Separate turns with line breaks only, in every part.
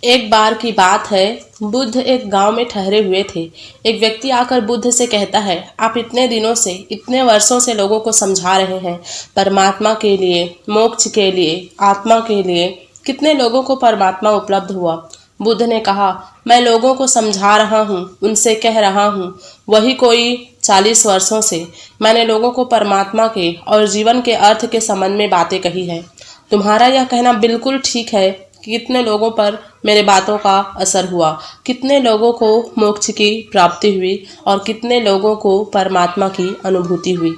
एक बार की बात है। बुद्ध एक गांव में ठहरे हुए थे। एक व्यक्ति आकर बुद्ध से कहता है, आप इतने दिनों से, इतने वर्षों से लोगों को समझा रहे हैं परमात्मा के लिए, मोक्ष के लिए, आत्मा के लिए। कितने लोगों को परमात्मा उपलब्ध हुआ? बुद्ध ने कहा, मैं लोगों को समझा रहा हूँ, उनसे कह रहा हूँ। वही कोई 40 वर्षों से मैंने लोगों को परमात्मा के और जीवन के अर्थ के संबंध में बातें कही है। तुम्हारा यह कहना बिल्कुल ठीक है कि कितने लोगों पर मेरे बातों का असर हुआ, कितने लोगों को मोक्ष की प्राप्ति हुई और कितने लोगों को परमात्मा की अनुभूति हुई।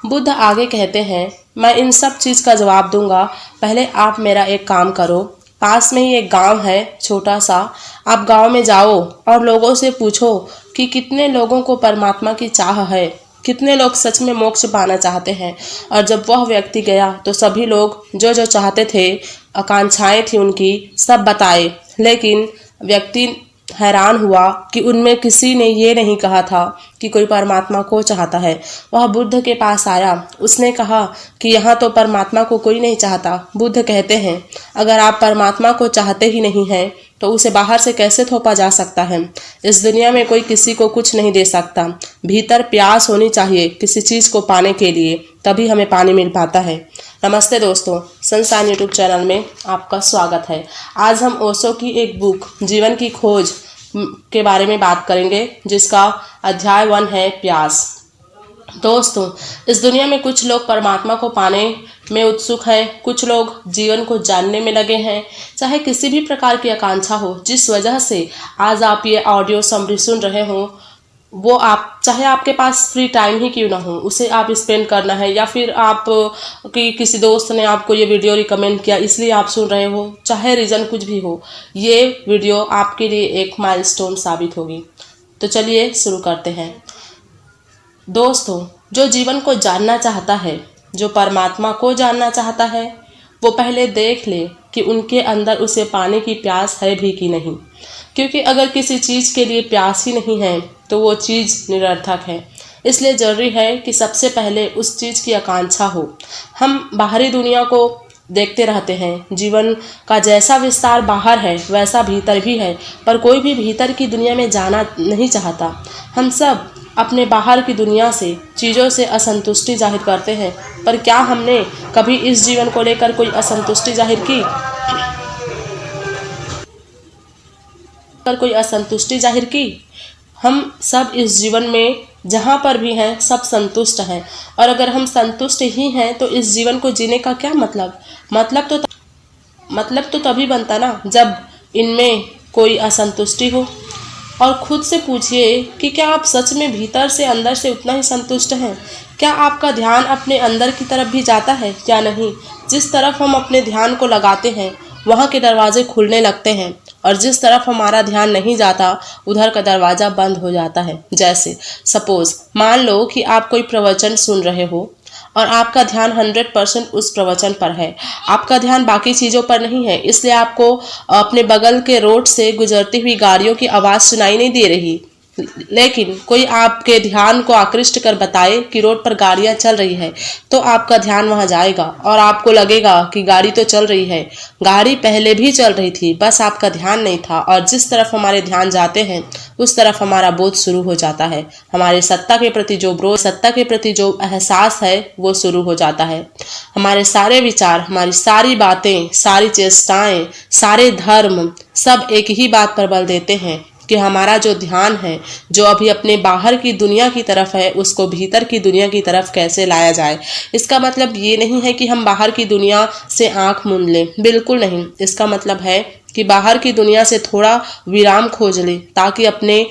बुद्ध आगे कहते हैं, मैं इन सब चीज़ का जवाब दूंगा। पहले आप मेरा एक काम करो। पास में ही एक गांव है, छोटा सा। आप गांव में जाओ और लोगों से पूछो कि कितने लोगों को परमात्मा की चाह है, कितने लोग सच में मोक्ष पाना चाहते हैं। और जब वह व्यक्ति गया तो सभी लोग जो जो चाहते थे, आकांक्षाएं थी उनकी, सब बताए। लेकिन व्यक्ति हैरान हुआ कि उनमें किसी ने ये नहीं कहा था कि कोई परमात्मा को चाहता है। वह बुद्ध के पास आया। उसने कहा कि यहाँ तो परमात्मा को कोई नहीं चाहता। बुद्ध कहते हैं, अगर आप परमात्मा को चाहते ही नहीं हैं तो उसे बाहर से कैसे थोपा जा सकता है? इस दुनिया में कोई किसी को कुछ नहीं दे सकता। भीतर प्यास होनी चाहिए किसी चीज़ को पाने के लिए, तभी हमें पानी मिल पाता है। नमस्ते दोस्तों, सनशाइन यूट्यूब चैनल में आपका स्वागत है। आज हम ओशो की एक बुक जीवन की खोज के बारे में बात करेंगे, जिसका अध्याय 1 है प्यास। दोस्तों, इस दुनिया में कुछ लोग परमात्मा को पाने में उत्सुक हैं, कुछ लोग जीवन को जानने में लगे हैं। चाहे किसी भी प्रकार की आकांक्षा हो, जिस वजह से आज आप ये ऑडियो समरी सुन रहे हो, वो आप चाहे आपके पास फ्री टाइम ही क्यों ना हो, उसे आप स्पेंड करना है, या फिर आप कि किसी दोस्त ने आपको ये वीडियो रिकमेंड किया इसलिए आप सुन रहे हो, चाहे रीज़न कुछ भी हो, ये वीडियो आपके लिए एक माइलस्टोन साबित होगी। तो चलिए शुरू करते हैं। दोस्तों, जो जीवन को जानना चाहता है, जो परमात्मा को जानना चाहता है, वो पहले देख ले कि उनके अंदर उसे पाने की प्यास है भी कि नहीं। क्योंकि अगर किसी चीज़ के लिए प्यास ही नहीं है तो वो चीज़ निरर्थक है। इसलिए ज़रूरी है कि सबसे पहले उस चीज़ की आकांक्षा हो। हम बाहरी दुनिया को देखते रहते हैं। जीवन का जैसा विस्तार बाहर है वैसा भीतर भी है, पर कोई भी भीतर की दुनिया में जाना नहीं चाहता। हम सब अपने बाहर की दुनिया से, चीज़ों से असंतुष्टि जाहिर करते हैं, पर क्या हमने कभी इस जीवन को लेकर कोई असंतुष्टि जाहिर की? हम सब इस जीवन में जहाँ पर भी हैं सब संतुष्ट हैं। और अगर हम संतुष्ट ही हैं तो इस जीवन को जीने का क्या मतलब? मतलब तो तभी बनता ना जब इनमें कोई असंतुष्टि हो। और खुद से पूछिए कि क्या आप सच में भीतर से, अंदर से उतना ही संतुष्ट हैं? क्या आपका ध्यान अपने अंदर की तरफ भी जाता है या नहीं? जिस तरफ हम अपने ध्यान को लगाते हैं वहाँ के दरवाजे खुलने लगते हैं, और जिस तरफ हमारा ध्यान नहीं जाता उधर का दरवाज़ा बंद हो जाता है। जैसे सपोज मान लो कि आप कोई प्रवचन सुन रहे हो और आपका ध्यान 100% उस प्रवचन पर है, आपका ध्यान बाकी चीज़ों पर नहीं है। इसलिए आपको अपने बगल के रोड से गुजरती हुई गाड़ियों की आवाज़ सुनाई नहीं दे रही, लेकिन कोई आपके ध्यान को आकृष्ट कर बताए कि रोड पर गाड़ियां चल रही है, तो आपका ध्यान वहां जाएगा और आपको लगेगा कि गाड़ी तो चल रही है। गाड़ी पहले भी चल रही थी, बस आपका ध्यान नहीं था। और जिस तरफ हमारे ध्यान जाते हैं उस तरफ हमारा बोध शुरू हो जाता है। हमारे सत्ता के प्रति जो एहसास है वो शुरू हो जाता है। हमारे सारे विचार, हमारी सारी बातें, सारी चेष्टाएं, सारे धर्म सब एक ही बात पर बल देते हैं कि हमारा जो ध्यान है, जो अभी अपने बाहर की दुनिया की तरफ है, उसको भीतर की दुनिया की तरफ कैसे लाया जाए। इसका मतलब ये नहीं है कि हम बाहर की दुनिया से आंख मूंद लें, बिल्कुल नहीं। इसका मतलब है कि बाहर की दुनिया से थोड़ा विराम खोज लें ताकि अपने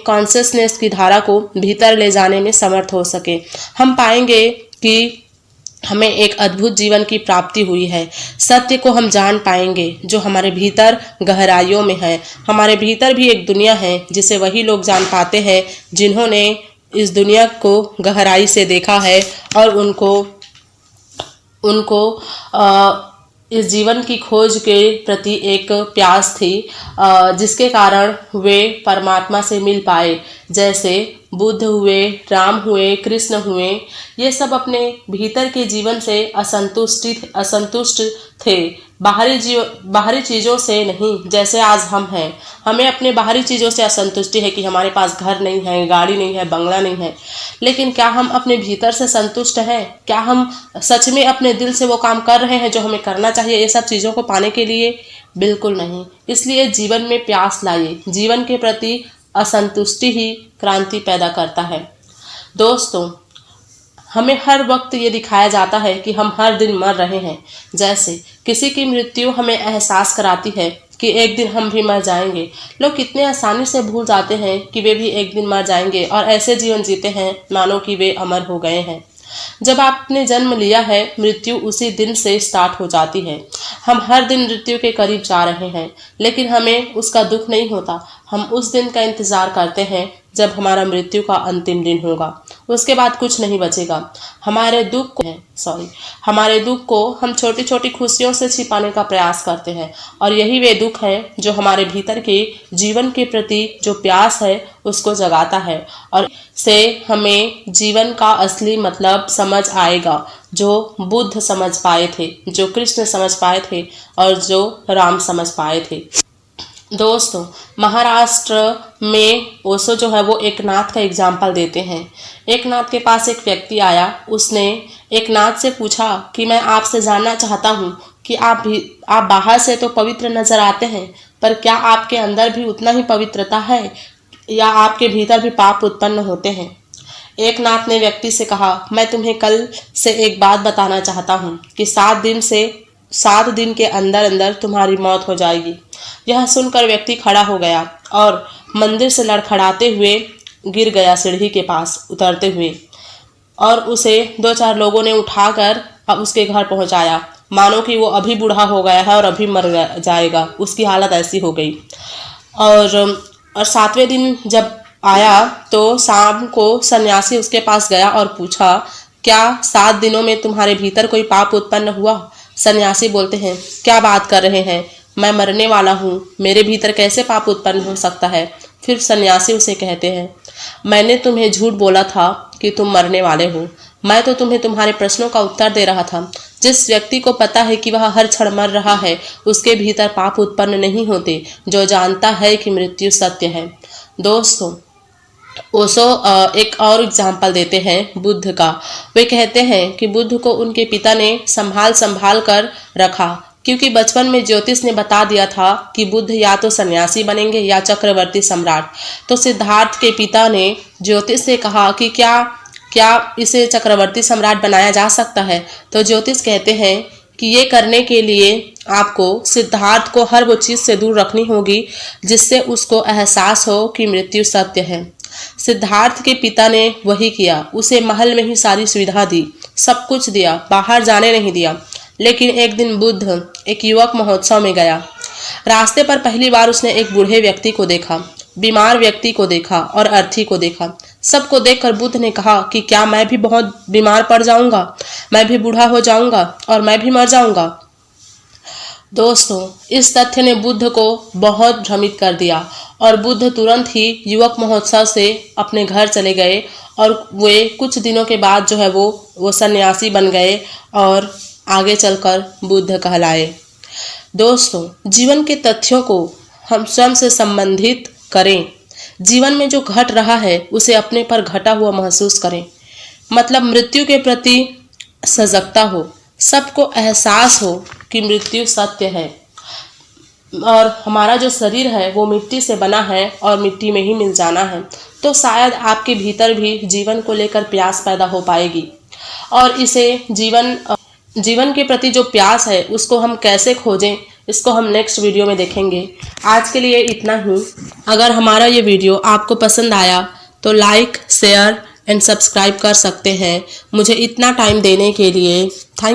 कॉन्शियसनेस की धारा को भीतर ले जाने में समर्थ हो सके। हम पाएंगे कि हमें एक अद्भुत जीवन की प्राप्ति हुई है। सत्य को हम जान पाएंगे जो हमारे भीतर गहराइयों में है। हमारे भीतर भी एक दुनिया है जिसे वही लोग जान पाते हैं जिन्होंने इस दुनिया को गहराई से देखा है और उनको इस जीवन की खोज के प्रति एक प्यास थी, जिसके कारण वे परमात्मा से मिल पाए। जैसे बुद्ध हुए, राम हुए, कृष्ण हुए, ये सब अपने भीतर के जीवन से असंतुष्ट थे, बाहरी चीज़ों से नहीं। जैसे आज हम हैं, हमें अपने बाहरी चीज़ों से असंतुष्टि है कि हमारे पास घर नहीं है, गाड़ी नहीं है, बंगला नहीं है, लेकिन क्या हम अपने भीतर से संतुष्ट हैं? क्या हम सच में अपने दिल से वो काम कर रहे हैं जो हमें करना चाहिए ये सब चीज़ों को पाने के लिए? बिल्कुल नहीं। इसलिए जीवन में प्यास लाइए। जीवन के प्रति असंतुष्टि ही क्रांति पैदा करता है। दोस्तों, हमें हर वक्त ये दिखाया जाता है कि हम हर दिन मर रहे हैं। जैसे किसी की मृत्यु हमें एहसास कराती है कि एक दिन हम भी मर जाएंगे। लोग कितने आसानी से भूल जाते हैं कि वे भी एक दिन मर जाएंगे और ऐसे जीवन जीते हैं मानो कि वे अमर हो गए हैं। जब आपने जन्म लिया है, मृत्यु उसी दिन से स्टार्ट हो जाती है। हम हर दिन मृत्यु के करीब जा रहे हैं, लेकिन हमें उसका दुख नहीं होता। हम उस दिन का इंतजार करते हैं जब हमारा मृत्यु का अंतिम दिन होगा। उसके बाद कुछ नहीं बचेगा। हमारे दुख को हम छोटी छोटी खुशियों से छिपाने का प्रयास करते हैं, और यही वे दुख हैं जो हमारे भीतर के जीवन के प्रति जो प्यास है उसको जगाता है, और से हमें जीवन का असली मतलब समझ आएगा, जो बुद्ध समझ पाए थे, जो कृष्ण समझ पाए थे और जो राम समझ पाए थे। दोस्तों, महाराष्ट्र में ओशो जो है वो एकनाथ का एग्जाम्पल देते हैं। एकनाथ के पास एक व्यक्ति आया। उसने एकनाथ से पूछा कि मैं आपसे जानना चाहता हूँ कि आप बाहर से तो पवित्र नजर आते हैं, पर क्या आपके अंदर भी उतना ही पवित्रता है, या आपके भीतर भी पाप उत्पन्न होते हैं? एकनाथ ने व्यक्ति से कहा, मैं तुम्हें कल से एक बात बताना चाहता हूँ कि 7 दिन के अंदर अंदर तुम्हारी मौत हो जाएगी। यह सुनकर व्यक्ति खड़ा हो गया और मंदिर से लड़खड़ाते हुए गिर गया सीढ़ी के पास उतरते हुए, और उसे 2-4 लोगों ने उठाकर उसके घर पहुंचाया, मानो कि वो अभी बूढ़ा हो गया है और अभी मर जाएगा। उसकी हालत ऐसी हो गई। और 7वें दिन जब आया तो शाम को सन्यासी उसके पास गया और पूछा, क्या 7 दिनों में तुम्हारे भीतर कोई पाप उत्पन्न हुआ? सन्यासी बोलते हैं, क्या बात कर रहे हैं, मैं मरने वाला हूँ, मेरे भीतर कैसे पाप उत्पन्न हो सकता है? फिर सन्यासी उसे कहते हैं, मैंने तुम्हें झूठ बोला था कि तुम मरने वाले हो। मैं तो तुम्हें तुम्हारे प्रश्नों का उत्तर दे रहा था। जिस व्यक्ति को पता है कि वह हर क्षण मर रहा है, उसके भीतर पाप उत्पन्न नहीं होते, जो जानता है कि मृत्यु सत्य है। दोस्तों, ओशो एक और एग्जाम्पल देते हैं बुद्ध का। वे कहते हैं कि बुद्ध को उनके पिता ने संभाल कर रखा, क्योंकि बचपन में ज्योतिष ने बता दिया था कि बुद्ध या तो सन्यासी बनेंगे या चक्रवर्ती सम्राट। तो सिद्धार्थ के पिता ने ज्योतिष से कहा कि क्या इसे चक्रवर्ती सम्राट बनाया जा सकता है? तो ज्योतिष कहते हैं कि ये करने के लिए आपको सिद्धार्थ को हर वो चीज़ से दूर रखनी होगी जिससे उसको एहसास हो कि मृत्यु सत्य है। सिद्धार्थ के पिता ने वही किया। उसे महल में ही सारी सुविधा दी, सब कुछ दिया, बाहर जाने नहीं दिया। लेकिन एक दिन बुद्ध एक युवक महोत्सव में गया। रास्ते पर पहली बार उसने एक बूढ़े व्यक्ति को देखा, बीमार व्यक्ति को देखा और अर्थी को देखा। सबको देखकर बुद्ध ने कहा कि क्या मैं भी बहुत बीमार पड़ जाऊंगा, मैं भी बूढ़ा हो जाऊंगा और मैं भी मर जाऊंगा। दोस्तों, इस तथ्य ने बुद्ध को बहुत भ्रमित कर दिया, और बुद्ध तुरंत ही युवक महोत्सव से अपने घर चले गए, और वे कुछ दिनों के बाद जो है वो सन्यासी बन गए और आगे चलकर बुद्ध कहलाए। दोस्तों, जीवन के तथ्यों को हम स्वयं से संबंधित करें। जीवन में जो घट रहा है उसे अपने पर घटा हुआ महसूस करें। मतलब मृत्यु के प्रति सजगता हो, सबको एहसास हो कि मृत्यु सत्य है, और हमारा जो शरीर है वो मिट्टी से बना है और मिट्टी में ही मिल जाना है। तो शायद आपके भीतर भी जीवन को लेकर प्यास पैदा हो पाएगी, और इसे जीवन के प्रति जो प्यास है उसको हम कैसे खोजें, इसको हम नेक्स्ट वीडियो में देखेंगे। आज के लिए इतना ही। अगर हमारा ये वीडियो आपको पसंद आया तो लाइक, शेयर एंड सब्सक्राइब कर सकते हैं। मुझे इतना टाइम देने के लिए थैंक